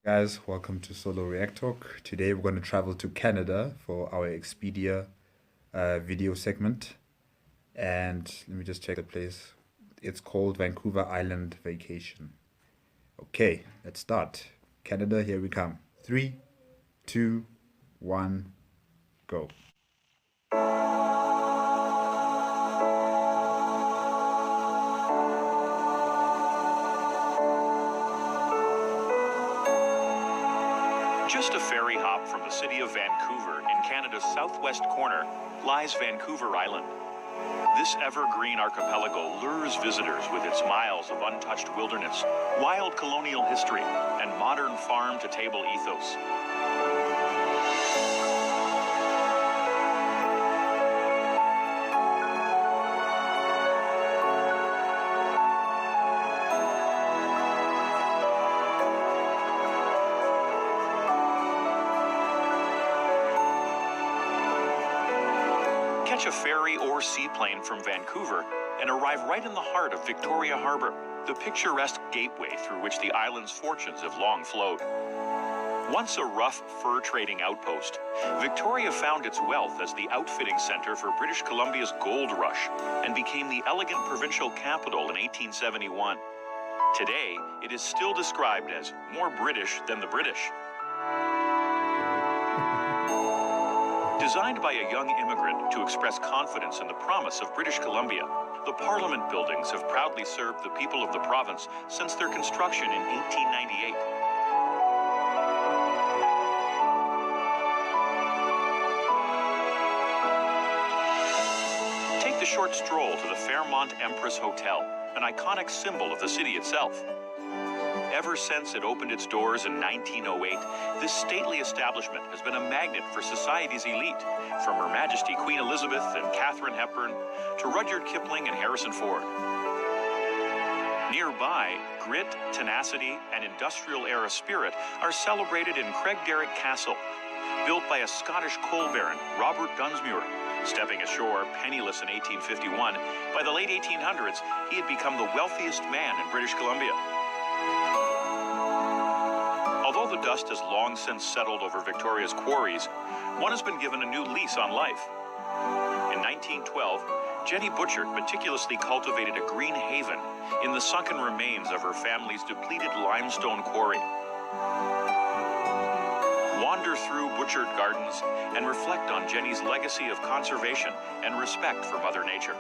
Guys, welcome to Solo React Talk. Today we're going to travel to Canada for our Expedia video segment. And let me just check the place. It's called Vancouver Island Vacation. Okay, let's start. Canada, here we come. 3, 2, 1, go. Just a ferry hop from the city of Vancouver in Canada's southwest corner lies Vancouver Island. This evergreen archipelago lures visitors with its miles of untouched wilderness, wild colonial history, and modern farm-to-table ethos. Catch a ferry or seaplane from Vancouver and arrive right in the heart of Victoria Harbour, the picturesque gateway through which the island's fortunes have long flowed. Once a rough fur trading outpost, Victoria found its wealth as the outfitting centre for British Columbia's gold rush and became the elegant provincial capital in 1871. Today, it is still described as more British than the British. Designed by a young immigrant to express confidence in the promise of British Columbia, the Parliament buildings have proudly served the people of the province since their construction in 1898. Take the short stroll to the Fairmont Empress Hotel, an iconic symbol of the city itself. Ever since it opened its doors in 1908, this stately establishment has been a magnet for society's elite, from Her Majesty Queen Elizabeth and Katharine Hepburn to Rudyard Kipling and Harrison Ford. Nearby, grit, tenacity, and industrial-era spirit are celebrated in Craigdarroch Castle, built by a Scottish coal baron, Robert Dunsmuir. Stepping ashore penniless in 1851, by the late 1800s, he had become the wealthiest man in British Columbia. Although the dust has long since settled over Victoria's quarries, one has been given a new lease on life. In 1912, Jenny Butchart meticulously cultivated a green haven in the sunken remains of her family's depleted limestone quarry. Wander through Butchart Gardens and reflect on Jenny's legacy of conservation and respect for Mother Nature.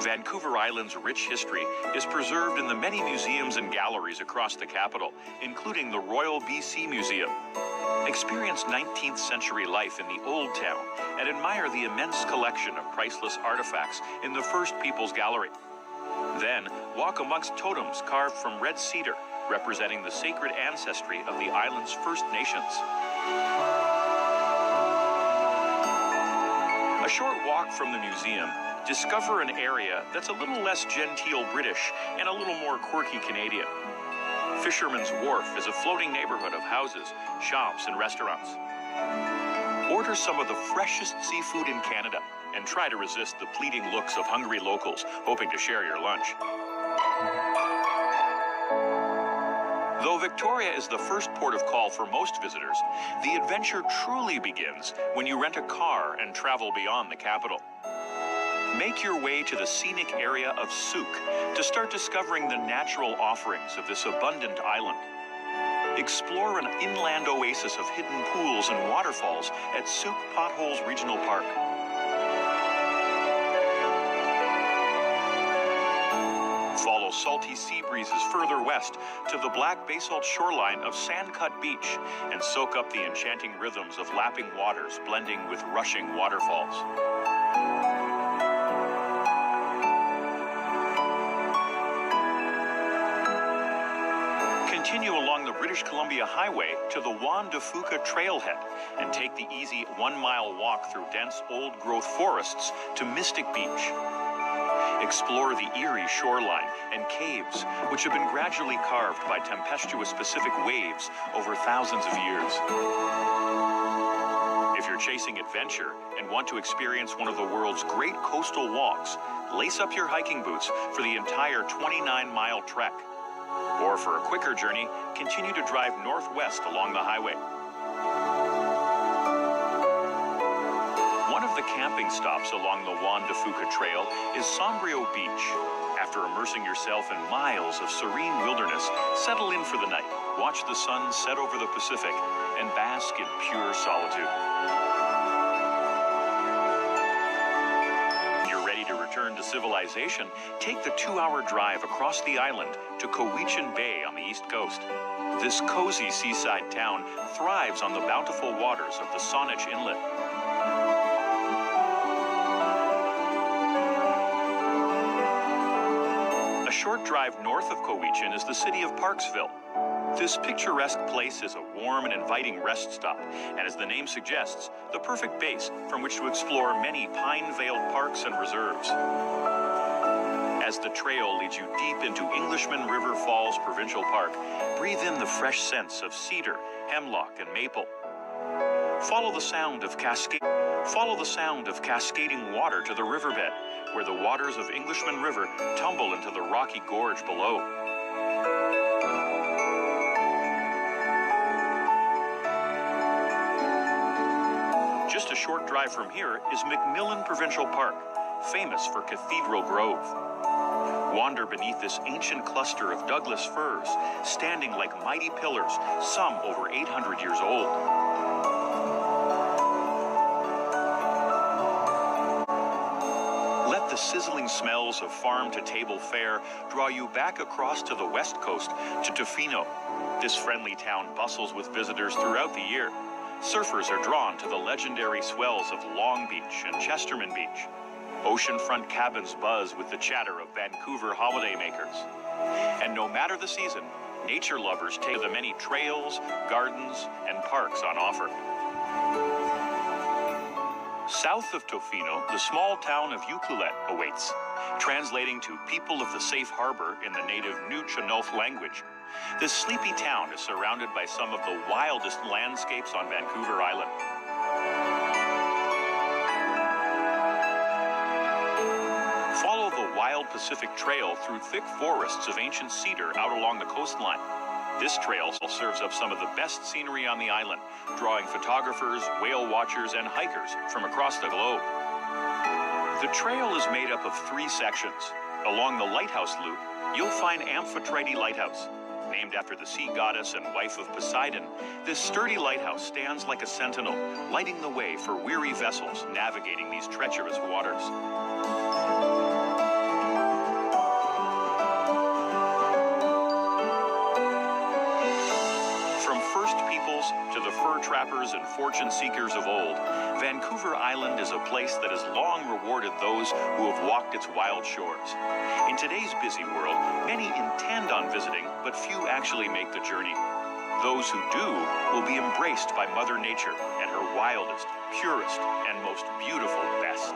Vancouver Island's rich history is preserved in the many museums and galleries across the capital, including the Royal BC Museum. Experience 19th century life in the Old Town and admire the immense collection of priceless artifacts in the First Peoples Gallery. Then, walk amongst totems carved from red cedar, representing the sacred ancestry of the island's First Nations. A short walk from the museum, discover an area that's a little less genteel British and a little more quirky Canadian. Fisherman's Wharf is a floating neighborhood of houses, shops, and restaurants. Order some of the freshest seafood in Canada and try to resist the pleading looks of hungry locals hoping to share your lunch. Though Victoria is the first port of call for most visitors, the adventure truly begins when you rent a car and travel beyond the capital. Make your way to the scenic area of Souk to start discovering the natural offerings of this abundant island. Explore an inland oasis of hidden pools and waterfalls at Souk Potholes Regional Park. Follow salty sea breezes further west to the black basalt shoreline of Sandcut Beach and soak up the enchanting rhythms of lapping waters blending with rushing waterfalls. Continue along the British Columbia Highway to the Juan de Fuca trailhead and take the easy 1-mile walk through dense old-growth forests to Mystic Beach. Explore the eerie shoreline and caves, which have been gradually carved by tempestuous Pacific waves over thousands of years. you're chasing adventure and want to experience one of the world's great coastal walks, lace up your hiking boots for the entire 29-mile trek. Or for a quicker journey, continue to drive northwest along the highway. One of the camping stops along the Juan de Fuca Trail is Sombrio Beach. After immersing yourself in miles of serene wilderness, settle in for the night, watch the sun set over the Pacific, and bask in pure solitude. When you're ready to return to civilization, take the 2-hour drive across the island to Cowichan Bay on the east coast. This cozy seaside town thrives on the bountiful waters of the Saanich Inlet. A short drive north of Cowichan is the city of Parksville. This picturesque place is a warm and inviting rest stop, and as the name suggests, the perfect base from which to explore many pine-veiled parks and reserves. As the trail leads you deep into Englishman River Falls Provincial Park, breathe in the fresh scents of cedar, hemlock, and maple. Follow the sound of cascading water to the riverbed, where the waters of Englishman River tumble into the rocky gorge below. Just a short drive from here is MacMillan Provincial Park, famous for Cathedral Grove. Wander beneath this ancient cluster of Douglas firs, standing like mighty pillars, some over 800 years old. Let the sizzling smells of farm-to-table fare draw you back across to the west coast to Tofino. This friendly town bustles with visitors throughout the year. Surfers are drawn to the legendary swells of Long Beach and Chesterman Beach. Oceanfront cabins buzz with the chatter of Vancouver holidaymakers. And no matter the season, nature lovers take the many trails, gardens, and parks on offer. South of Tofino, the small town of Ucluelet awaits, translating to People of the Safe Harbor in the native Nuu-chah-nulth language. This sleepy town is surrounded by some of the wildest landscapes on Vancouver Island. Follow the wild Pacific Trail through thick forests of ancient cedar out along the coastline. This trail serves up some of the best scenery on the island, drawing photographers, whale watchers, and hikers from across the globe. The trail is made up of 3 sections. Along the lighthouse loop, you'll find Amphitrite Lighthouse. Named after the sea goddess and wife of Poseidon, this sturdy lighthouse stands like a sentinel, lighting the way for weary vessels navigating these treacherous waters. To the fur trappers and fortune seekers of old, Vancouver Island is a place that has long rewarded those who have walked its wild shores. In today's busy world, many intend on visiting, but few actually make the journey. Those who do will be embraced by Mother Nature and her wildest, purest, and most beautiful best.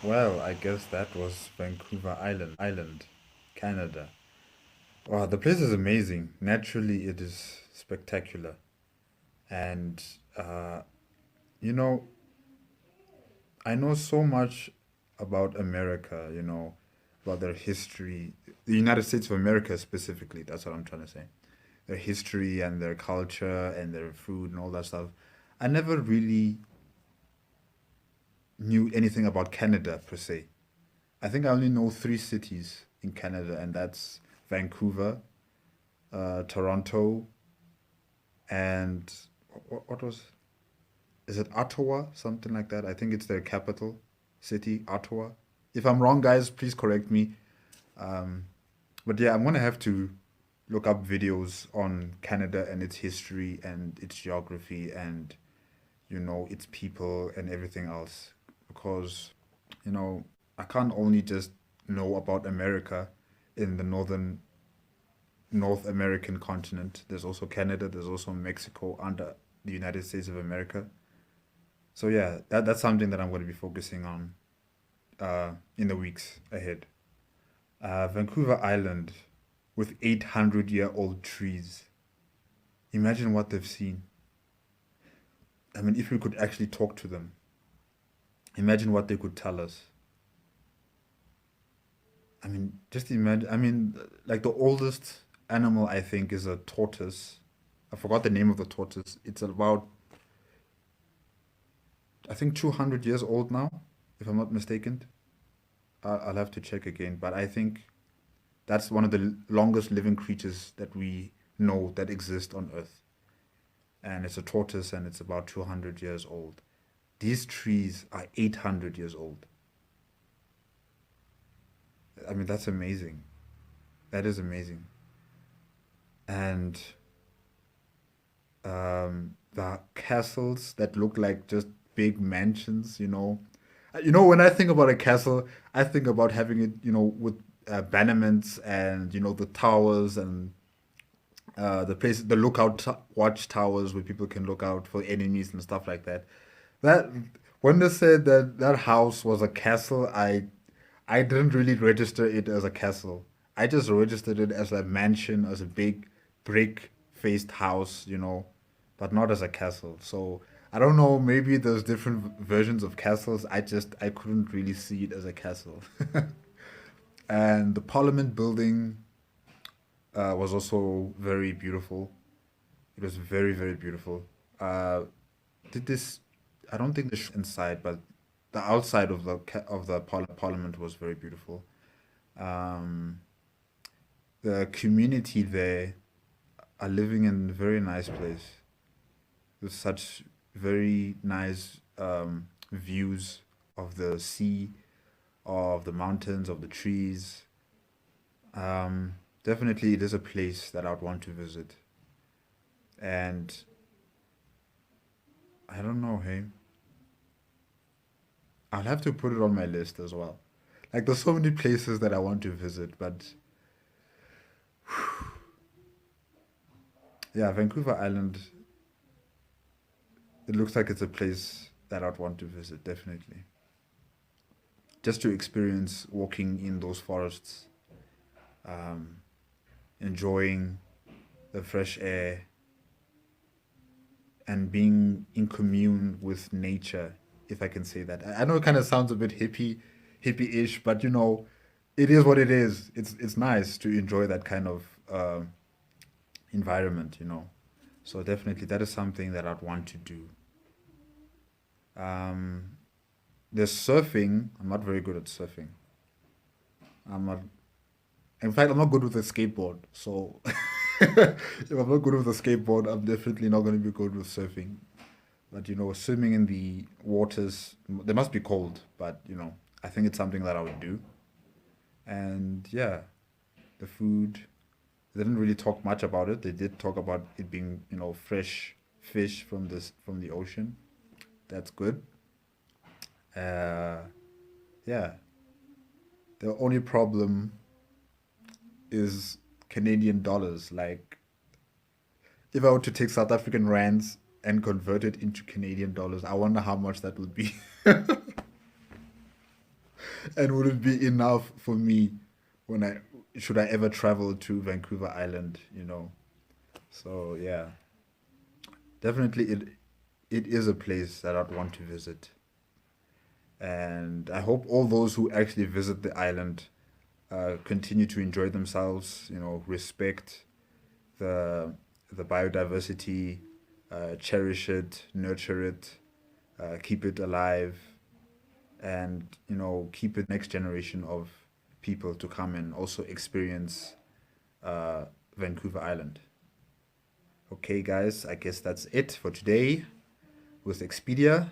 Well, I guess that was Vancouver Island, Canada. Wow, the place is amazing. Naturally, it is spectacular. And, uh, you know, I know so much about America, about their history, the United States of America specifically, that's what I'm trying to say. Their history and their culture and their food and all that stuff. I never really knew anything about Canada per se. I think I only know 3 cities in Canada, and that's Vancouver, Toronto, and what was, is it Ottawa? Something like that. I think it's their capital city, Ottawa. If I'm wrong, guys, please correct me. Um, but yeah, I'm gonna have to look up videos on Canada and its history and its geography and its people and everything else. Because, I can't only just know about America in the North American continent. There's also Canada, there's also Mexico under the United States of America. So yeah, that's something that I'm going to be focusing on in the weeks ahead. Vancouver Island with 800-year-old trees. Imagine what they've seen. I mean, if we could actually talk to them, imagine what they could tell us. I mean, just imagine. I mean, like the oldest animal I think is a tortoise. I forgot the name of the tortoise. It's about, I think, 200 years old now, if I'm not mistaken. I'll have to check again, but I think that's one of the longest living creatures that we know that exist on Earth. And it's a tortoise and it's about 200 years old. These trees are 800 years old. I mean, that's amazing. That is amazing. And the castles that look like just big mansions. When I think about a castle, I think about having it, with battlements and, the towers and the watch towers where people can look out for enemies and stuff like that. That when they said that that house was a castle, I didn't really register it as a castle. I just registered it as a mansion, as a big brick faced house, but not as a castle. So I don't know, maybe there's different versions of castles. I couldn't really see it as a castle. And the Parliament building was also very beautiful. It was very, very beautiful. Did this? I don't think this inside, but the outside of the Parliament was very beautiful. Um, the community there are living in a very nice place with such very nice views of the sea, of the mountains, of the trees. Definitely, it is a place that I'd want to visit. And I don't know, hey, I'll have to put it on my list as well. Like, there's so many places that I want to visit, but yeah, Vancouver Island, it looks like it's a place that I'd want to visit, definitely. Just to experience walking in those forests, um, enjoying the fresh air, and being in commune with nature, if I can say that. I know it kind of sounds a bit hippie-ish, but it is what it is. It's nice to enjoy that kind of environment. So definitely, that is something that I'd want to do. Um, there's surfing. I'm not very good at surfing. I'm not. In fact, I'm not good with a skateboard. So if I'm not good with a skateboard, I'm definitely not going to be good with surfing. But swimming in the waters, they must be cold, but I think it's something that I would do. And yeah, the food, they didn't really talk much about it. They did talk about it being, fresh fish from the ocean. That's good. Uh, yeah, the only problem is Canadian dollars. Like, if I were to take South African rands and convert it into Canadian dollars, I wonder how much that would be. And would it be enough for me when should I ever travel to Vancouver Island? So yeah, definitely it is a place that I'd want to visit. And I hope all those who actually visit the island continue to enjoy themselves, respect the biodiversity, cherish it, nurture it, keep it alive, and keep it next generation of people to come and also experience uh, Vancouver Island. Okay, guys, I guess that's it for today with Expedia.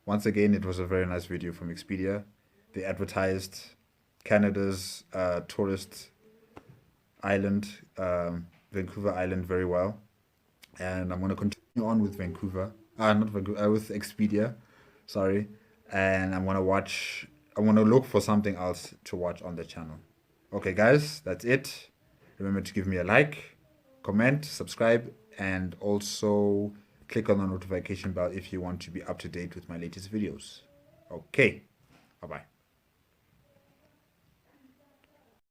Once again, it was a very nice video from Expedia. They advertised Canada's tourist island, Vancouver Island, very well. And I'm going to continue on with Vancouver. Not Vancouver, with Expedia, sorry. And I want to look for something else to watch on the channel. Okay, guys, that's it. Remember to give me a like, comment, subscribe, and also click on the notification bell if you want to be up to date with my latest videos. Okay, bye bye.